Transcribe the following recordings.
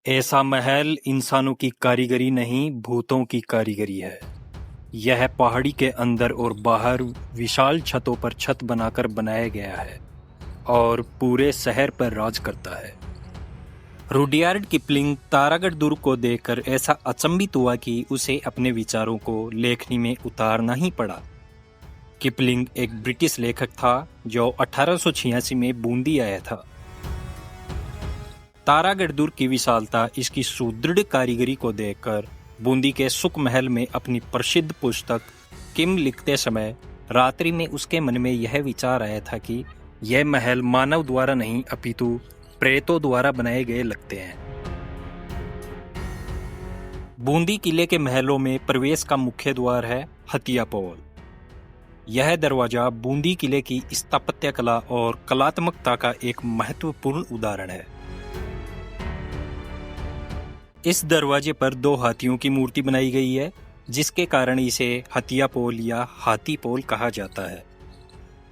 ऐसा महल इंसानों की कारीगरी नहीं, भूतों की कारीगरी है। यह पहाड़ी के अंदर और बाहर विशाल छतों पर छत बनाकर बनाया गया है और पूरे शहर पर राज करता है। रुडयार्ड किपलिंग तारागढ़ दुर्ग को देखकर ऐसा अचंभित हुआ कि उसे अपने विचारों को लेखनी में उतारना ही पड़ा। किपलिंग एक ब्रिटिश लेखक था जो 1886 में बूंदी आया था। तारागढ़ दुर्ग की विशालता, इसकी सुदृढ़ कारीगरी को देखकर बूंदी के सुख महल में अपनी प्रसिद्ध पुस्तक किम लिखते समय रात्रि में उसके मन में यह विचार आया था कि यह महल मानव द्वारा नहीं अपितु प्रेतों द्वारा बनाए गए लगते हैं। बूंदी किले के महलों में प्रवेश का मुख्य द्वार है हथिया पोल। यह दरवाजा बूंदी किले की स्थापत्य कला और कलात्मकता का एक महत्वपूर्ण उदाहरण है। इस दरवाजे पर 2 हाथियों की मूर्ति बनाई गई है, जिसके कारण इसे हथिया पोल या हाथी पोल कहा जाता है।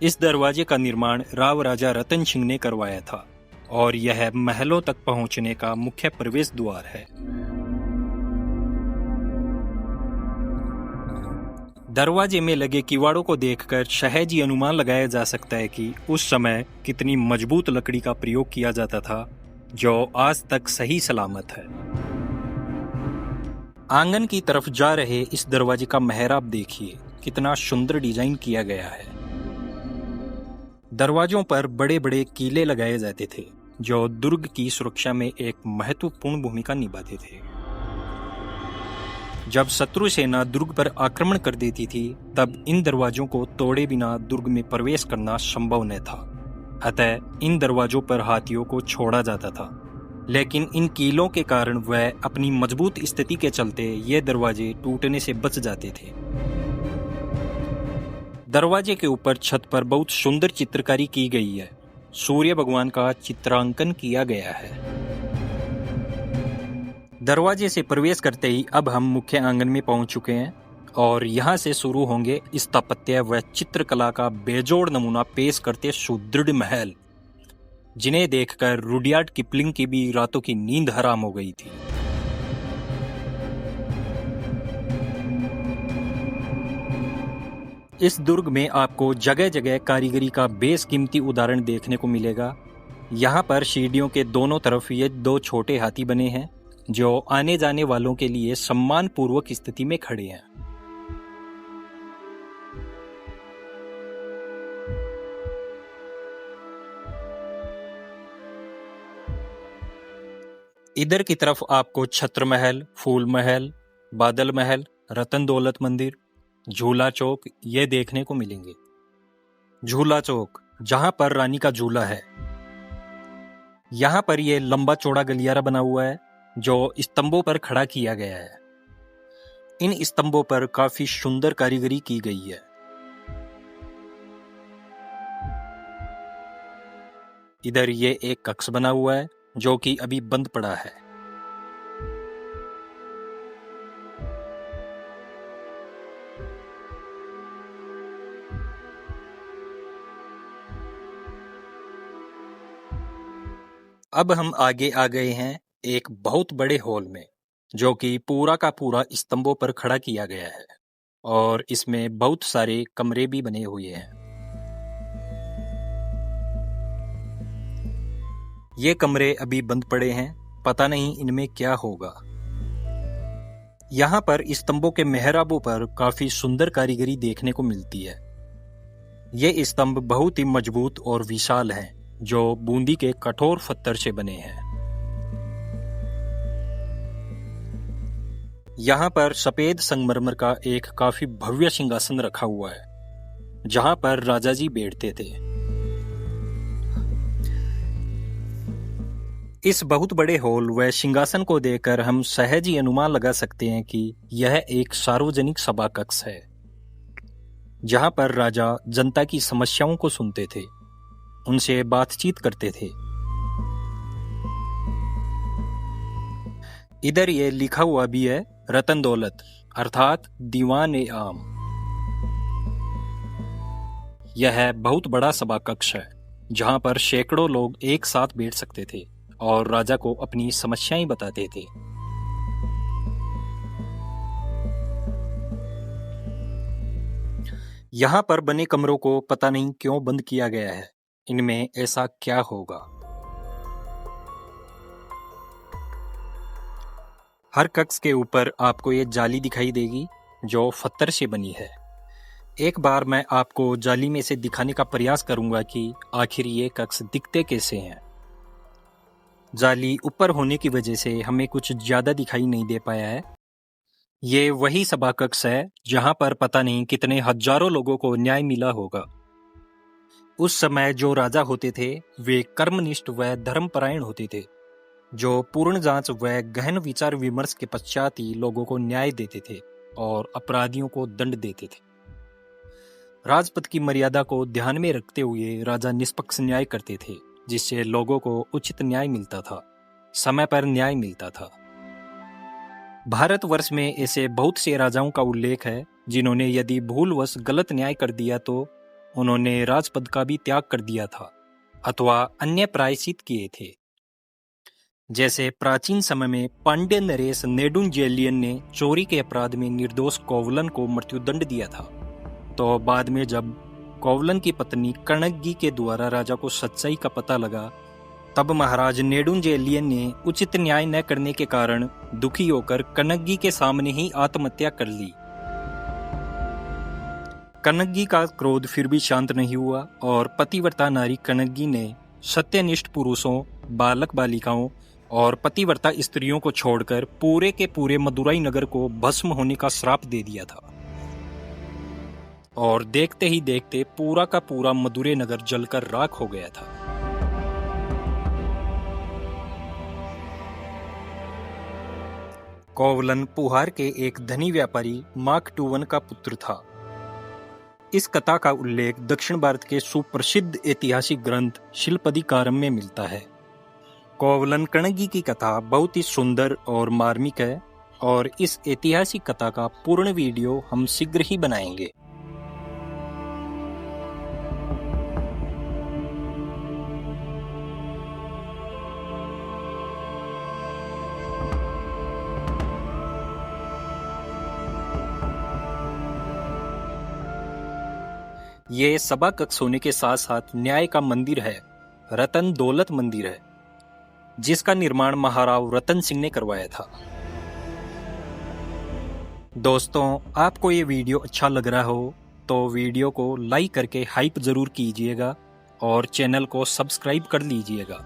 इस दरवाजे का निर्माण राव राजा रतन सिंह ने करवाया था और यह महलों तक पहुंचने का मुख्य प्रवेश द्वार है। दरवाजे में लगे किवाड़ों को देखकर सहज ही अनुमान लगाया जा सकता है कि उस समय कितनी मजबूत लकड़ी का प्रयोग किया जाता था, जो आज तक सही सलामत है। आंगन की तरफ जा रहे इस दरवाजे का मेहराब देखिए, कितना सुंदर डिजाइन किया गया है। दरवाजों पर बड़े बड़े कीले लगाए जाते थे, जो दुर्ग की सुरक्षा में एक महत्वपूर्ण भूमिका निभाते थे। जब शत्रु सेना दुर्ग पर आक्रमण कर देती थी, तब इन दरवाजों को तोड़े बिना दुर्ग में प्रवेश करना संभव न था। अतः इन दरवाजों पर हाथियों को छोड़ा जाता था, लेकिन इन कीलों के कारण वह अपनी मजबूत स्थिति के चलते ये दरवाजे टूटने से बच जाते थे। दरवाजे के ऊपर छत पर बहुत सुंदर चित्रकारी की गई है। सूर्य भगवान का चित्रांकन किया गया है। दरवाजे से प्रवेश करते ही अब हम मुख्य आंगन में पहुंच चुके हैं और यहाँ से शुरू होंगे स्थापत्य व चित्रकला का बेजोड़ नमूना पेश करते सुदृढ़ महल, जिन्हें देखकर रुडयार्ड किपलिंग की भी रातों की नींद हराम हो गई थी। इस दुर्ग में आपको जगह जगह कारीगरी का बेशकीमती उदाहरण देखने को मिलेगा। यहाँ पर सीढ़ियों के दोनों तरफ ये 2 छोटे हाथी बने हैं, जो आने जाने वालों के लिए सम्मानपूर्वक स्थिति में खड़े हैं। इधर की तरफ आपको छत्र महल, फूल महल, बादल महल, रतन दौलत मंदिर, झूला चौक ये देखने को मिलेंगे। झूला चौक, जहां पर रानी का झूला है। यहाँ पर यह लंबा चौड़ा गलियारा बना हुआ है, जो स्तंभों पर खड़ा किया गया है। इन स्तंभों पर काफी सुंदर कारीगरी की गई है। इधर ये एक कक्ष बना हुआ है, जो कि अभी बंद पड़ा है। अब हम आगे आ गए हैं एक बहुत बड़े हॉल में, जो कि पूरा का पूरा स्तंभों पर खड़ा किया गया है और इसमें बहुत सारे कमरे भी बने हुए हैं। ये कमरे अभी बंद पड़े हैं, पता नहीं इनमें क्या होगा। यहाँ पर स्तंभों के मेहराबों पर काफी सुंदर कारीगरी देखने को मिलती है। ये स्तंभ बहुत ही मजबूत और विशाल हैं, जो बूंदी के कठोर पत्थर से बने हैं। यहाँ पर सफेद संगमरमर का एक काफी भव्य सिंहासन रखा हुआ है, जहां पर राजा जी बैठते थे। इस बहुत बड़े हॉल व सिंहासन को देखकर हम सहज ही अनुमान लगा सकते हैं कि यह एक सार्वजनिक सभा कक्ष है, जहां पर राजा जनता की समस्याओं को सुनते थे, उनसे बातचीत करते थे। इधर ये लिखा हुआ भी है रतन दौलत, अर्थात दीवान आम। यह बहुत बड़ा सभा कक्ष है, जहां पर सैकड़ों लोग एक साथ बैठ सकते थे और राजा को अपनी समस्याएं बताते थे। यहाँ पर बने कमरों को पता नहीं क्यों बंद किया गया है। इनमें ऐसा क्या होगा? हर कक्ष के ऊपर आपको ये जाली दिखाई देगी जो पत्थर से बनी है। एक बार मैं आपको जाली में से दिखाने का प्रयास करूंगा कि आखिर ये कक्ष दिखते कैसे हैं। जाली ऊपर होने की वजह से हमें कुछ ज्यादा दिखाई नहीं दे पाया है। ये वही सभा कक्ष है जहां पर पता नहीं कितने हजारों लोगों को न्याय मिला होगा। उस समय जो राजा होते थे वे कर्मनिष्ठ व धर्मपरायण होते थे, जो पूर्ण जांच व गहन विचार विमर्श के पश्चात ही लोगों को न्याय देते थे और अपराधियों को दंड देते थे। राजपद की मर्यादा को ध्यान में रखते हुए राजा निष्पक्ष न्याय करते थे, जिससे लोगों को उचित न्याय मिलता था, समय पर न्याय मिलता था। भारतवर्ष में ऐसे बहुत से राजाओं का उल्लेख है जिन्होंने यदि भूलवश गलत न्याय कर दिया तो उन्होंने राजपद का भी त्याग कर दिया था अथवा अन्य प्रायश्चित किए थे। जैसे प्राचीन समय में पांड्य नरेश नेडुंजेलियन ने चोरी के अपराध में निर्दोष कोवलन को मृत्युदंड दिया था, तो बाद में जब कोवलन की पत्नी कणगी के द्वारा राजा को सच्चाई का पता लगा, तब महाराज नेडुंजेलियन ने उचित न्याय न करने के कारण दुखी होकर कणगी के सामने ही आत्महत्या कर ली। कणगी का क्रोध फिर भी शांत नहीं हुआ और पतिव्रता नारी कणगी ने सत्यनिष्ठ पुरुषों, बालक बालिकाओं और पतिव्रता स्त्रियों को छोड़कर पूरे के पूरे मदुराई नगर को भस्म होने का श्राप दे दिया था। और देखते ही देखते पूरा का पूरा मदुरै नगर जलकर राख हो गया था। कोवलन पुहार के एक धनी व्यापारी माकटुवन का पुत्र था। इस कथा का उल्लेख दक्षिण भारत के सुप्रसिद्ध ऐतिहासिक ग्रंथ शिल्पदिकारम में मिलता है। कोवलन कणगी की कथा बहुत ही सुंदर और मार्मिक है और इस ऐतिहासिक कथा का पूर्ण वीडियो हम शीघ्र ही बनाएंगे। ये सभा कक्ष होने के साथ साथ न्याय का मंदिर है, रतन दौलत मंदिर है, जिसका निर्माण महाराव रतन सिंह ने करवाया था। दोस्तों, आपको ये वीडियो अच्छा लग रहा हो तो वीडियो को लाइक करके हाइप जरूर कीजिएगा और चैनल को सब्सक्राइब कर लीजिएगा,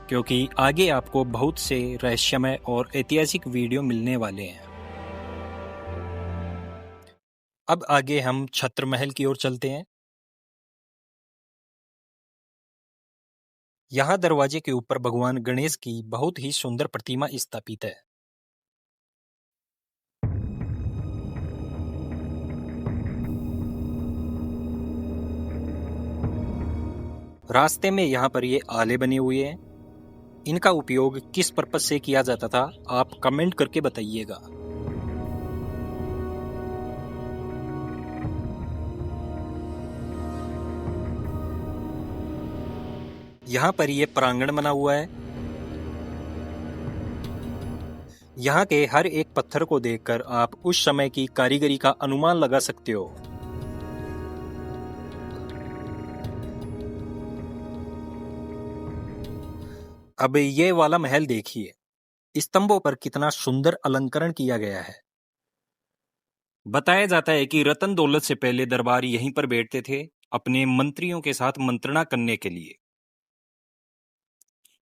क्योंकि आगे आपको बहुत से रहस्यमय और ऐतिहासिक वीडियो मिलने वाले हैं। अब आगे हम छत्र महल की ओर चलते हैं। यहाँ दरवाजे के ऊपर भगवान गणेश की बहुत ही सुंदर प्रतिमा स्थापित है। रास्ते में यहाँ पर ये आले बने हुए हैं। इनका उपयोग किस पर्पस से किया जाता था आप कमेंट करके बताइएगा। यहाँ पर ये प्रांगण बना हुआ है। यहाँ के हर एक पत्थर को देखकर आप उस समय की कारीगरी का अनुमान लगा सकते हो। अब ये वाला महल देखिए, स्तंभों पर कितना सुंदर अलंकरण किया गया है। बताया जाता है कि रतन दौलत से पहले दरबार यहीं पर बैठते थे अपने मंत्रियों के साथ मंत्रणा करने के लिए।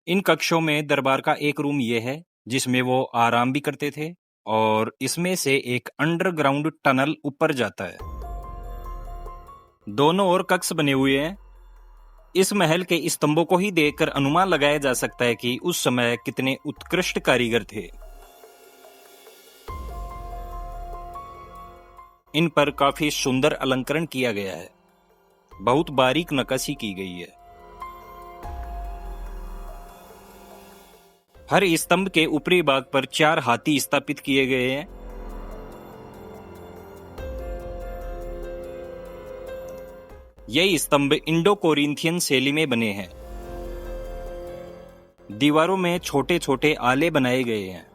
इन कक्षों में दरबार का एक रूम ये है जिसमें वो आराम भी करते थे और इसमें से एक अंडरग्राउंड टनल ऊपर जाता है। दोनों ओर कक्ष बने हुए हैं। इस महल के स्तंभों को ही देखकर अनुमान लगाया जा सकता है कि उस समय कितने उत्कृष्ट कारीगर थे। इन पर काफी सुंदर अलंकरण किया गया है, बहुत बारीक नक्काशी की गई है। हर स्तंभ के ऊपरी भाग पर 4 हाथी स्थापित किए गए हैं। ये स्तंभ इंडो कोरिंथियन शैली में बने हैं। दीवारों में छोटे छोटे आले बनाए गए हैं।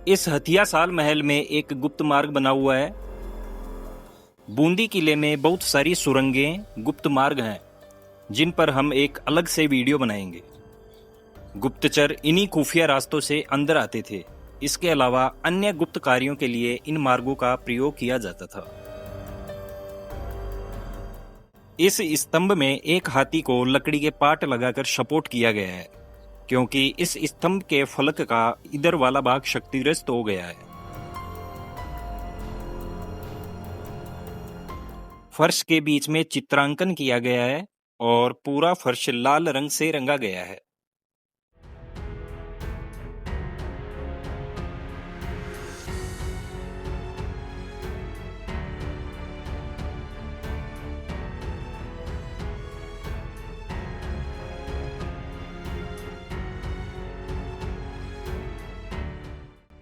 इस हथिया साल महल में एक गुप्त मार्ग बना हुआ है। बूंदी किले में बहुत सारी सुरंगें, गुप्त मार्ग हैं जिन पर हम एक अलग से वीडियो बनाएंगे। गुप्तचर इन्हीं खुफिया रास्तों से अंदर आते थे। इसके अलावा अन्य गुप्त कार्यों के लिए इन मार्गों का प्रयोग किया जाता था। इस स्तंभ में एक हाथी को लकड़ी के पाट लगाकर सपोर्ट किया गया है, क्योंकि इस स्तंभ के फलक का इधर वाला भाग क्षतिग्रस्त हो गया है। फर्श के बीच में चित्रांकन किया गया है और पूरा फर्श लाल रंग से रंगा गया है।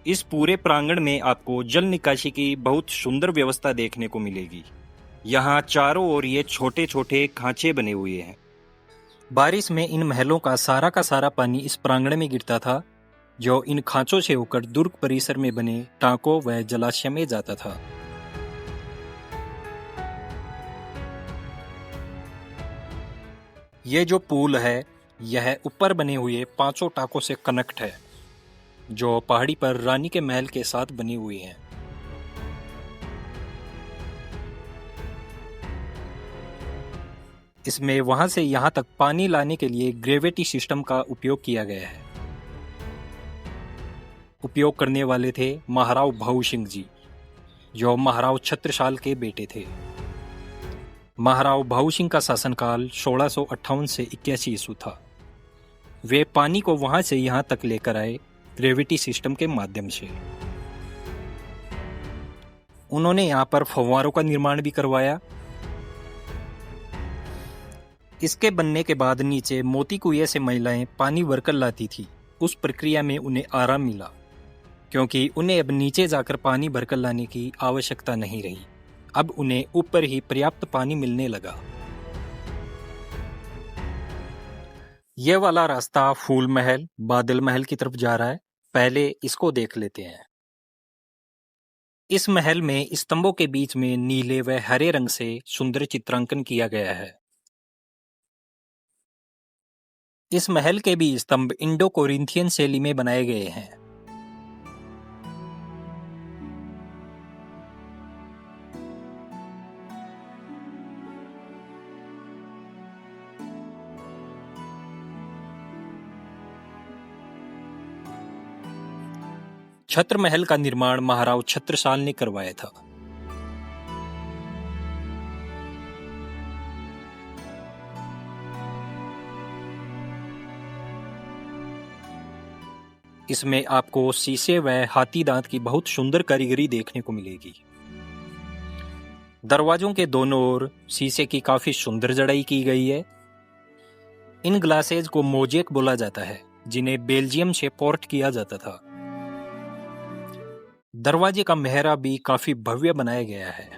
इस पूरे प्रांगण में आपको जल निकासी की बहुत सुंदर व्यवस्था देखने को मिलेगी। यहाँ चारों ओर ये छोटे छोटे खांचे बने हुए हैं। बारिश में इन महलों का सारा पानी इस प्रांगण में गिरता था, जो इन खांचों से होकर दुर्ग परिसर में बने टांकों व जलाशय में जाता था। ये जो पुल है, यह ऊपर बने हुए 5 टाकों से कनेक्ट है, जो पहाड़ी पर रानी के महल के साथ बनी हुई हैं। इसमें वहां से यहां तक पानी लाने के लिए ग्रेविटी सिस्टम का उपयोग किया गया है। उपयोग करने वाले थे महाराव भाऊ सिंह जी, जो महाराव छत्रसाल के बेटे थे। महाराव भाऊ सिंह का शासनकाल 1658 से 81 ईस्वी था। वे पानी को वहां से यहां तक लेकर आए ग्रेविटी सिस्टम के माध्यम से। उन्होंने यहां पर फव्वारों का निर्माण भी करवाया। इसके बनने के बाद नीचे मोती कुएं से महिलाएं पानी भरकर लाती थी। उस प्रक्रिया में उन्हें आराम मिला, क्योंकि उन्हें अब नीचे जाकर पानी भरकर लाने की आवश्यकता नहीं रही। अब उन्हें ऊपर ही पर्याप्त पानी मिलने लगा। यह वाला रास्ता फूल महल, बादल महल की तरफ जा रहा है। पहले इसको देख लेते हैं। इस महल में स्तंभों के बीच में नीले व हरे रंग से सुंदर चित्रांकन किया गया है। इस महल के भी स्तंभ इंडो कोरिंथियन शैली में बनाए गए हैं। छत्र महल का निर्माण महाराव छत्रसाल ने करवाया था। इसमें आपको शीशे व हाथी दांत की बहुत सुंदर कारीगरी देखने को मिलेगी। दरवाजों के दोनों ओर शीशे की काफी सुंदर जड़ाई की गई है। इन ग्लासेज को मोजेक बोला जाता है, जिन्हें बेल्जियम से पोर्ट किया जाता था। दरवाजे का मेहराब भी काफी भव्य बनाया गया है।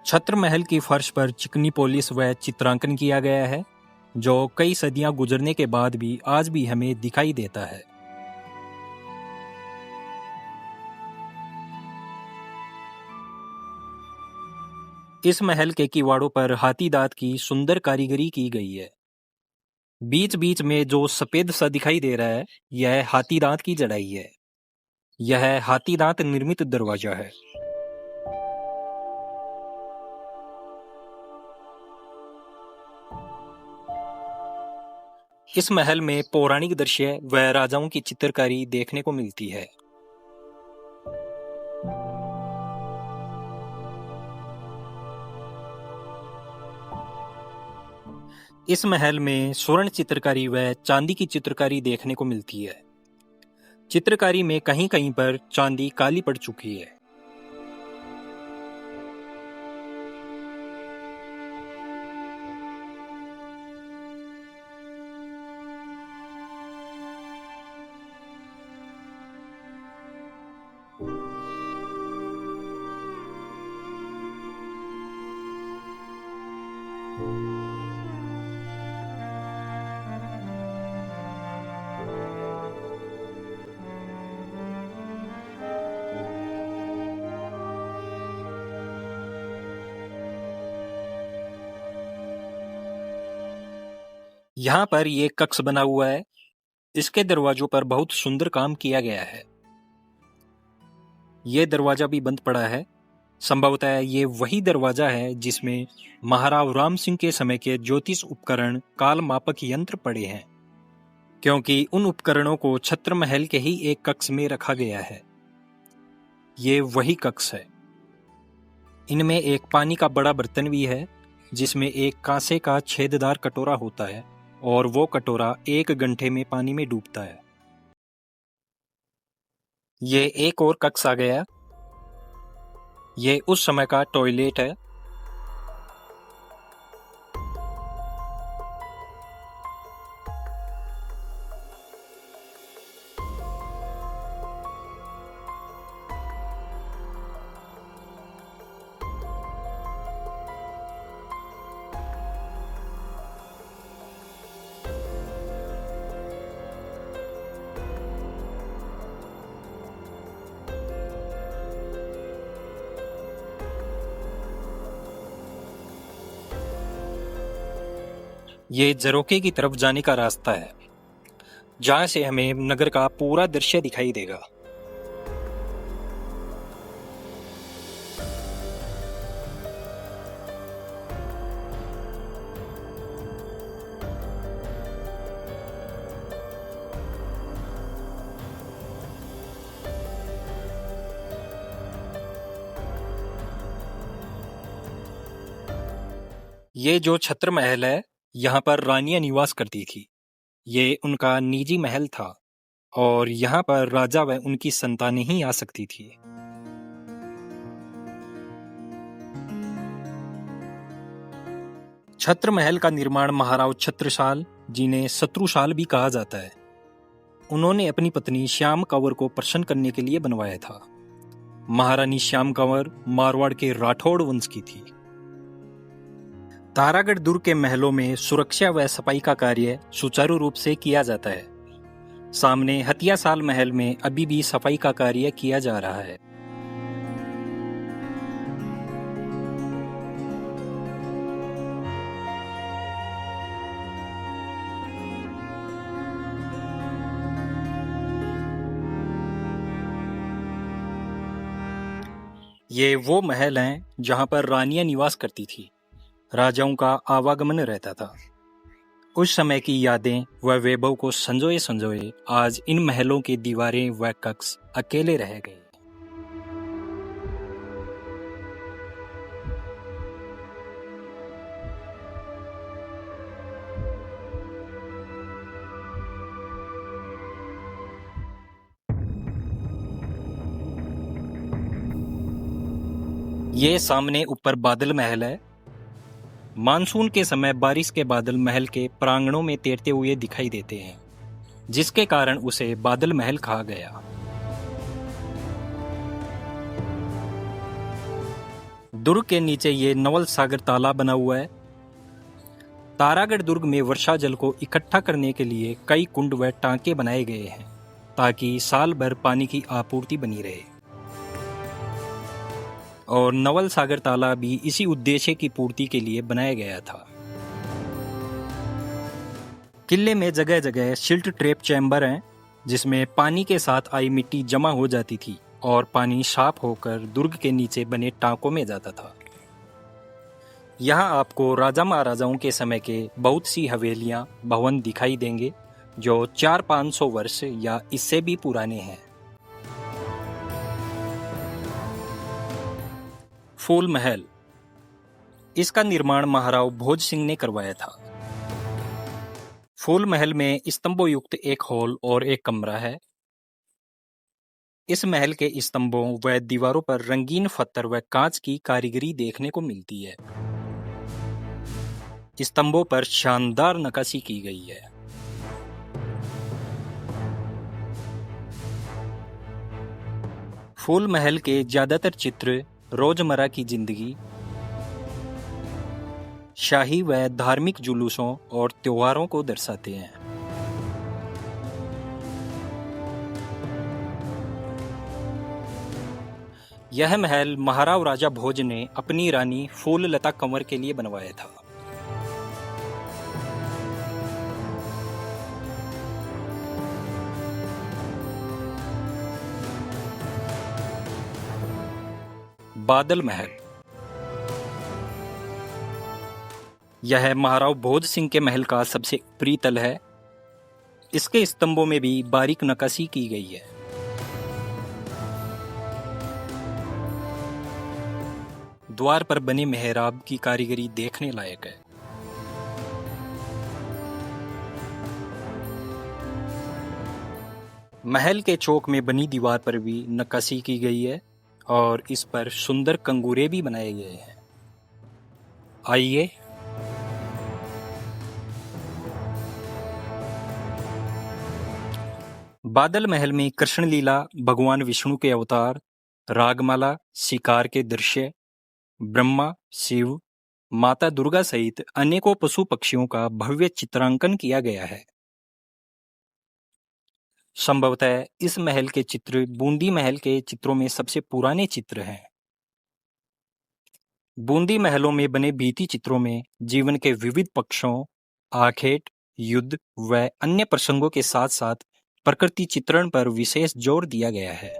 छत्र महल की फर्श पर चिकनी पॉलिश व चित्रांकन किया गया है, जो कई सदियां गुजरने के बाद भी आज भी हमें दिखाई देता है। इस महल के किवाड़ों पर हाथी दांत की सुंदर कारीगरी की गई है। बीच बीच में जो सफेद सा दिखाई दे रहा है, यह हाथी दांत की जड़ाई है। यह हाथी दांत निर्मित दरवाजा है। इस महल में पौराणिक दृश्य व राजाओं की चित्रकारी देखने को मिलती है। इस महल में स्वर्ण चित्रकारी व चांदी की चित्रकारी देखने को मिलती है। चित्रकारी में कहीं कहीं पर चांदी काली पड़ चुकी है। यहाँ पर ये कक्ष बना हुआ है। इसके दरवाजों पर बहुत सुंदर काम किया गया है। ये दरवाजा भी बंद पड़ा है। संभवतः ये वही दरवाजा है जिसमें महाराव राम सिंह के समय के ज्योतिष उपकरण काल मापक यंत्र पड़े हैं, क्योंकि उन उपकरणों को छत्र महल के ही एक कक्ष में रखा गया है। ये वही कक्ष है। इनमें एक पानी का बड़ा बर्तन भी है, जिसमें एक कांसे का छेददार कटोरा होता है और वो कटोरा 1 घंटे में पानी में डूबता है। ये एक और कक्ष आ गया। ये उस समय का टॉयलेट है। ये झरोखे की तरफ जाने का रास्ता है, जहां से हमें नगर का पूरा दृश्य दिखाई देगा। ये जो छत्र महल है, यहाँ पर रानियां निवास करती थी। ये उनका निजी महल था और यहाँ पर राजा व उनकी संतानें ही आ सकती थी। छत्र महल का निर्माण महाराव छत्रसाल, जिन्हें शत्रुसाल भी कहा जाता है, उन्होंने अपनी पत्नी श्याम कंवर को प्रसन्न करने के लिए बनवाया था। महारानी श्याम कंवर मारवाड़ के राठौड़ वंश की थी। तारागढ़ दुर्ग के महलों में सुरक्षा व सफाई का कार्य सुचारू रूप से किया जाता है। सामने हथियासाल महल में अभी भी सफाई का कार्य किया जा रहा है। ये वो महल हैं जहां पर रानियां निवास करती थी। राजाओं का आवागमन रहता था। उस समय की यादें व वैभव को संजोए संजोए आज इन महलों की दीवारें व कक्ष अकेले रह गए। ये सामने ऊपर बादल महल है। मानसून के समय बारिश के बादल महल के प्रांगणों में तैरते हुए दिखाई देते हैं, जिसके कारण उसे बादल महल कहा गया। दुर्ग के नीचे ये नवल सागर तालाब बना हुआ है। तारागढ़ दुर्ग में वर्षा जल को इकट्ठा करने के लिए कई कुंड व टांके बनाए गए हैं, ताकि साल भर पानी की आपूर्ति बनी रहे। और नवल सागर तालाब भी इसी उद्देश्य की पूर्ति के लिए बनाया गया था। किले में जगह जगह सिल्ट ट्रैप चैम्बर हैं, जिसमें पानी के साथ आई मिट्टी जमा हो जाती थी और पानी साफ होकर दुर्ग के नीचे बने टांकों में जाता था। यहाँ आपको राजा महाराजाओं के समय के बहुत सी हवेलियां, भवन दिखाई देंगे, जो 400-500 वर्ष या इससे भी पुराने हैं। फूल महल, इसका निर्माण महाराव भोज सिंह ने करवाया था। फूल महल में स्तंभों युक्त एक हॉल और एक कमरा है। इस महल के स्तंभों व दीवारों पर रंगीन पत्थर व कांच की कारीगरी देखने को मिलती है। स्तंभों पर शानदार नक्काशी की गई है। फूल महल के ज्यादातर चित्र रोजमर्रा की जिंदगी, शाही व धार्मिक जुलूसों और त्योहारों को दर्शाते हैं। यह महल महाराव राजा भोज ने अपनी रानी फूललता कंवर के लिए बनवाया था। बादल महल। यह महाराव भोज सिंह के महल का सबसे ऊपरी तल है। इसके स्तंभों में भी बारीक नक्काशी की गई है। द्वार पर बने मेहराब की कारीगरी देखने लायक है। महल के चौक में बनी दीवार पर भी नक्काशी की गई है और इस पर सुंदर कंगूरे भी बनाए गए हैं। आइए बादल महल में कृष्ण लीला, भगवान विष्णु के अवतार, रागमाला, शिकार के दृश्य, ब्रह्मा, शिव, माता दुर्गा सहित अनेकों पशु पक्षियों का भव्य चित्रांकन किया गया है। संभवतः इस महल के चित्र बूंदी महल के चित्रों में सबसे पुराने चित्र हैं। बूंदी महलों में बने भित्ति चित्रों में जीवन के विविध पक्षों, आखेट, युद्ध व अन्य प्रसंगों के साथ साथ प्रकृति चित्रण पर विशेष जोर दिया गया है।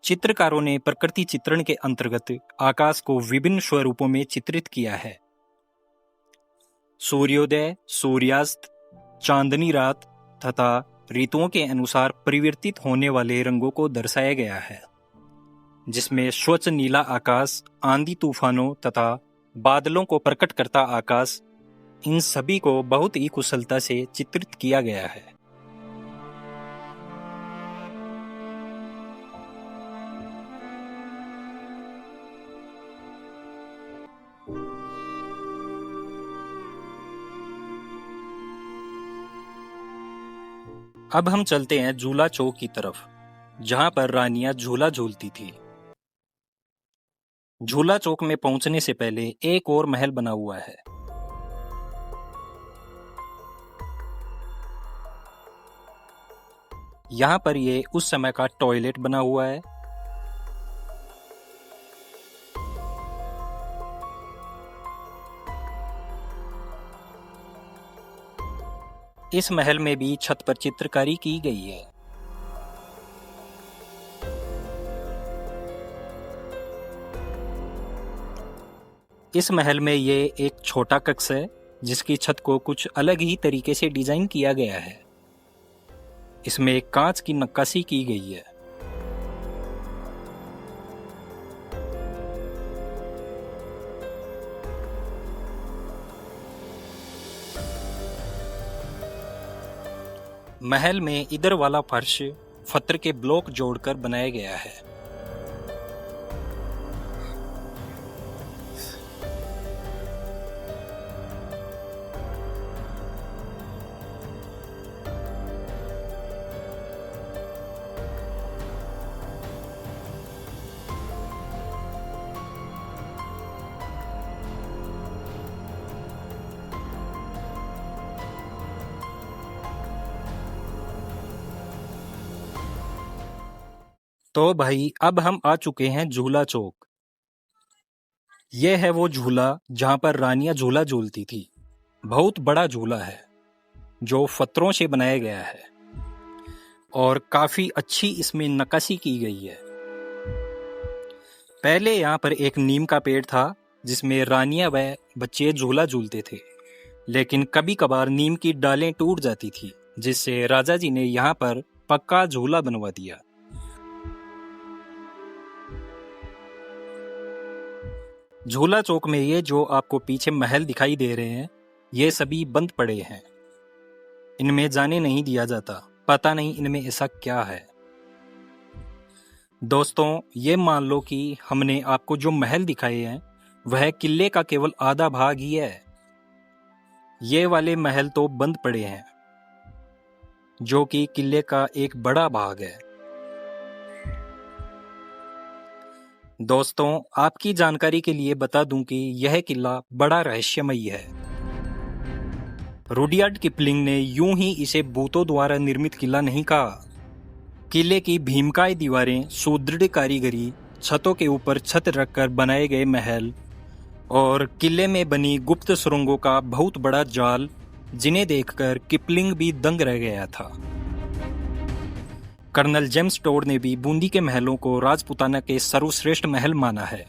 चित्रकारों ने प्रकृति चित्रण के अंतर्गत आकाश को विभिन्न स्वरूपों में चित्रित किया है। सूर्योदय, सूर्यास्त, चांदनी रात तथा ऋतुओं के अनुसार परिवर्तित होने वाले रंगों को दर्शाया गया है, जिसमें स्वच्छ नीला आकाश, आंधी तूफानों तथा बादलों को प्रकट करता आकाश, इन सभी को बहुत ही कुशलता से चित्रित किया गया है। अब हम चलते हैं झूला चौक की तरफ, जहां पर रानियां झूला झूलती थी। झूला चौक में पहुंचने से पहले एक और महल बना हुआ है। यहां पर ये उस समय का टॉयलेट बना हुआ है। इस महल में भी छत पर चित्रकारी की गई है। इस महल में ये एक छोटा कक्ष है, जिसकी छत को कुछ अलग ही तरीके से डिजाइन किया गया है। इसमें कांच की नक्काशी की गई है। महल में इधर वाला फर्श पत्थर के ब्लॉक जोड़कर बनाया गया है। तो भाई अब हम आ चुके हैं झूला चौक। यह है वो झूला जहां पर रानियां झूला झूलती थी। बहुत बड़ा झूला है जो पत्थरों से बनाया गया है और काफी अच्छी इसमें नक्काशी की गई है। पहले यहाँ पर एक नीम का पेड़ था जिसमें रानियां व बच्चे झूला झूलते थे, लेकिन कभी कभार नीम की डालें टूट जाती थी, जिससे राजा जी ने यहाँ पर पक्का झूला बनवा दिया। झूला चौक में ये जो आपको पीछे महल दिखाई दे रहे हैं, ये सभी बंद पड़े हैं। इनमें जाने नहीं दिया जाता। पता नहीं इनमें ऐसा क्या है। दोस्तों, ये मान लो कि हमने आपको जो महल दिखाए हैं वह किले का केवल आधा भाग ही है। ये वाले महल तो बंद पड़े हैं, जो कि किले का एक बड़ा भाग है। दोस्तों, आपकी जानकारी के लिए बता दूं कि यह किला बड़ा रहस्यमयी है। रुडयार्ड किपलिंग ने यूं ही इसे भूतों द्वारा निर्मित किला नहीं कहा। किले की भीमकाय दीवारें, सुदृढ़ कारीगरी, छतों के ऊपर छत रखकर बनाए गए महल और किले में बनी गुप्त सुरंगों का बहुत बड़ा जाल, जिन्हें देखकर किपलिंग भी दंग रह गया था। कर्नल जेम्स टोड ने भी बूंदी के महलों को राजपूताना के सर्वश्रेष्ठ महल माना है।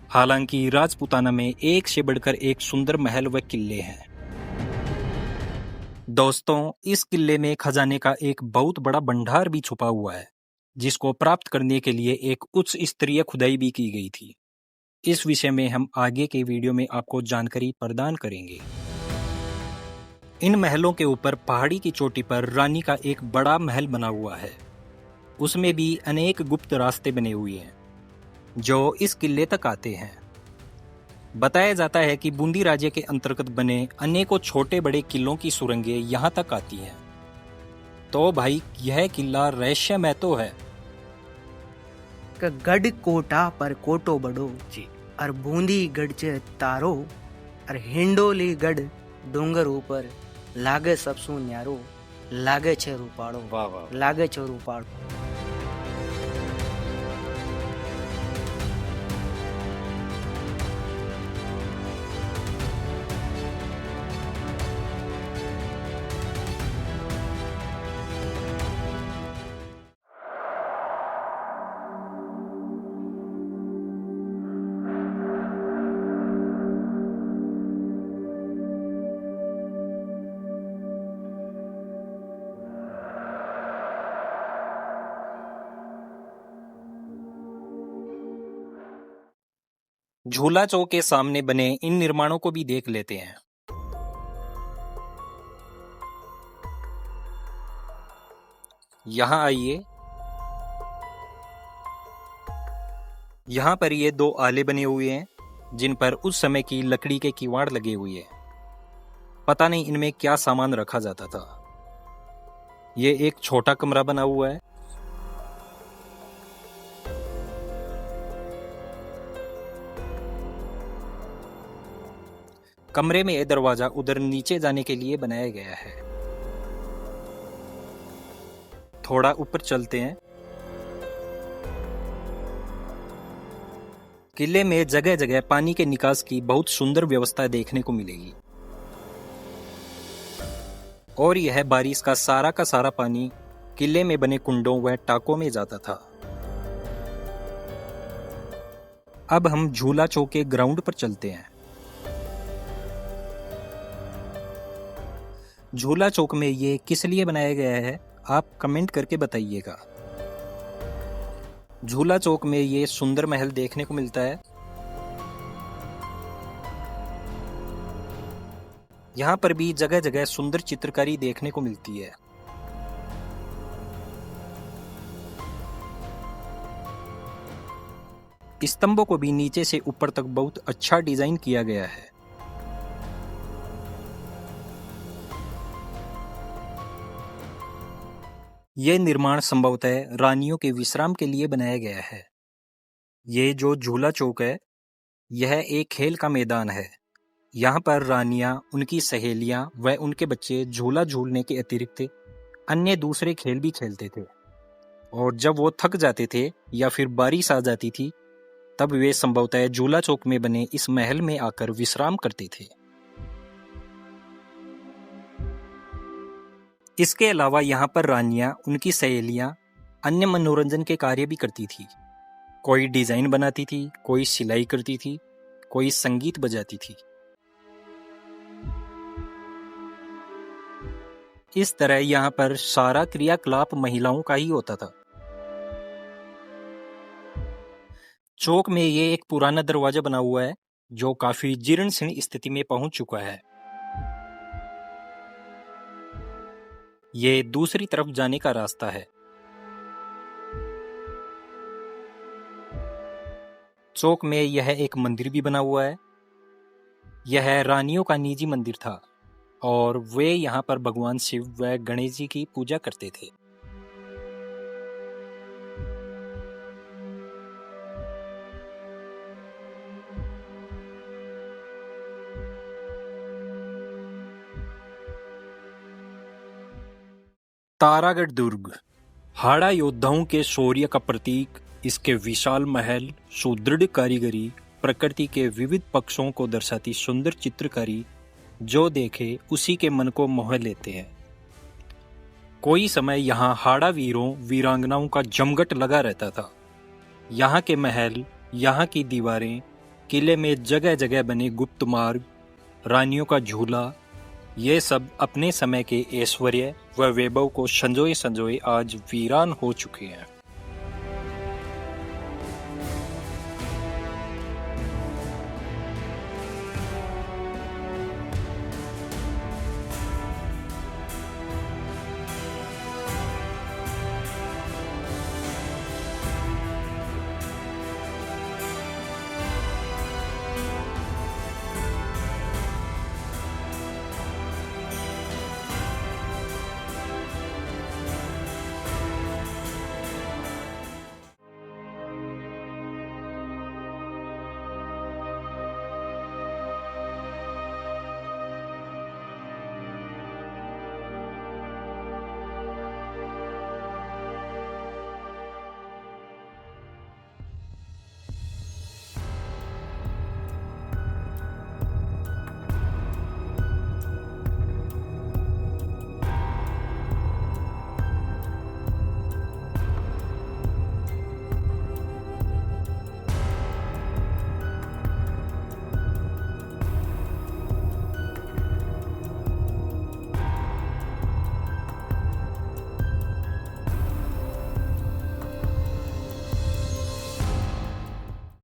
हालांकि राजपूताना में एक से बढ़कर एक सुंदर महल व किले हैं। दोस्तों, इस किले में खजाने का एक बहुत बड़ा भंडार भी छुपा हुआ है, जिसको प्राप्त करने के लिए एक उच्च स्तरीय खुदाई भी की गई थी। इस विषय में हम आगे के वीडियो में आपको जानकारी प्रदान करेंगे। इन महलों के ऊपर पहाड़ी की चोटी पर रानी का एक बड़ा महल बना हुआ है। उसमें भी अनेक गुप्त रास्ते बने हुए हैं जो इस किले तक आते हैं। बताया जाता है कि बूंदी राज्य के अंतर्गत बने अनेकों छोटे बड़े किलों की सुरंगें यहाँ तक आती हैं। तो भाई, यह किला रहस्यमय तो है। गढ़ कोटा पर कोटो बड़ो जी। और बूंदी गढ़ च तारो और हिंडोली गढ़ डोंगर ऊपर लागे सबसु न्यारो लागे छे रूपाड़ो। वाह वाह। लागे छे रूपाड़ो। झूला चौक के सामने बने इन निर्माणों को भी देख लेते हैं। यहाँ आइए। यहाँ पर ये दो आले बने हुए हैं, जिन पर उस समय की लकड़ी के किवाड़ लगे हुए हैं। पता नहीं इनमें क्या सामान रखा जाता था। ये एक छोटा कमरा बना हुआ है। कमरे में यह दरवाजा उधर नीचे जाने के लिए बनाया गया है। थोड़ा ऊपर चलते हैं। किले में जगह जगह पानी के निकास की बहुत सुंदर व्यवस्था देखने को मिलेगी। और यह बारिश का सारा पानी किले में बने कुंडों व टाकों में जाता था। अब हम झूला चौक के ग्राउंड पर चलते हैं। झूला चौक में ये किस लिए बनाया गया है, आप कमेंट करके बताइएगा। झूला चौक में ये सुंदर महल देखने को मिलता है। यहाँ पर भी जगह जगह सुंदर चित्रकारी देखने को मिलती है। स्तंभों को भी नीचे से ऊपर तक बहुत अच्छा डिजाइन किया गया है। यह निर्माण संभवतः रानियों के विश्राम के लिए बनाया गया है। ये जो झूला चौक है, यह एक खेल का मैदान है। यहाँ पर रानियां, उनकी सहेलियां व उनके बच्चे झूला झूलने के अतिरिक्त अन्य दूसरे खेल भी खेलते थे। और जब वो थक जाते थे या फिर बारिश आ जाती थी, तब वे संभवतः झूला चौक में बने इस महल में आकर विश्राम करते थे। इसके अलावा यहाँ पर रानियां, उनकी सहेलियां अन्य मनोरंजन के कार्य भी करती थी। कोई डिजाइन बनाती थी, कोई सिलाई करती थी, कोई संगीत बजाती थी। इस तरह यहाँ पर सारा क्रियाकलाप महिलाओं का ही होता था। चौक में ये एक पुराना दरवाजा बना हुआ है जो काफी जीर्ण शीर्ण स्थिति में पहुंच चुका है। ये दूसरी तरफ जाने का रास्ता है। चौक में यह एक मंदिर भी बना हुआ है। यह रानियों का निजी मंदिर था और वे यहाँ पर भगवान शिव व गणेश जी की पूजा करते थे। तारागढ़ दुर्ग हाड़ा योद्धाओं के शौर्य का प्रतीक, इसके विशाल महल, सुदृढ़ कारीगरी, प्रकृति के विविध पक्षों को दर्शाती सुंदर चित्रकारी जो देखे उसी के मन को मोह लेते हैं। कोई समय यहाँ हाड़ा वीरों वीरांगनाओं का जमघट लगा रहता था। यहाँ के महल, यहाँ की दीवारें, किले में जगह जगह बने गुप्त मार्ग, रानियों का झूला, ये सब अपने समय के ऐश्वर्य व वैभव को संजोए संजोए आज वीरान हो चुके हैं।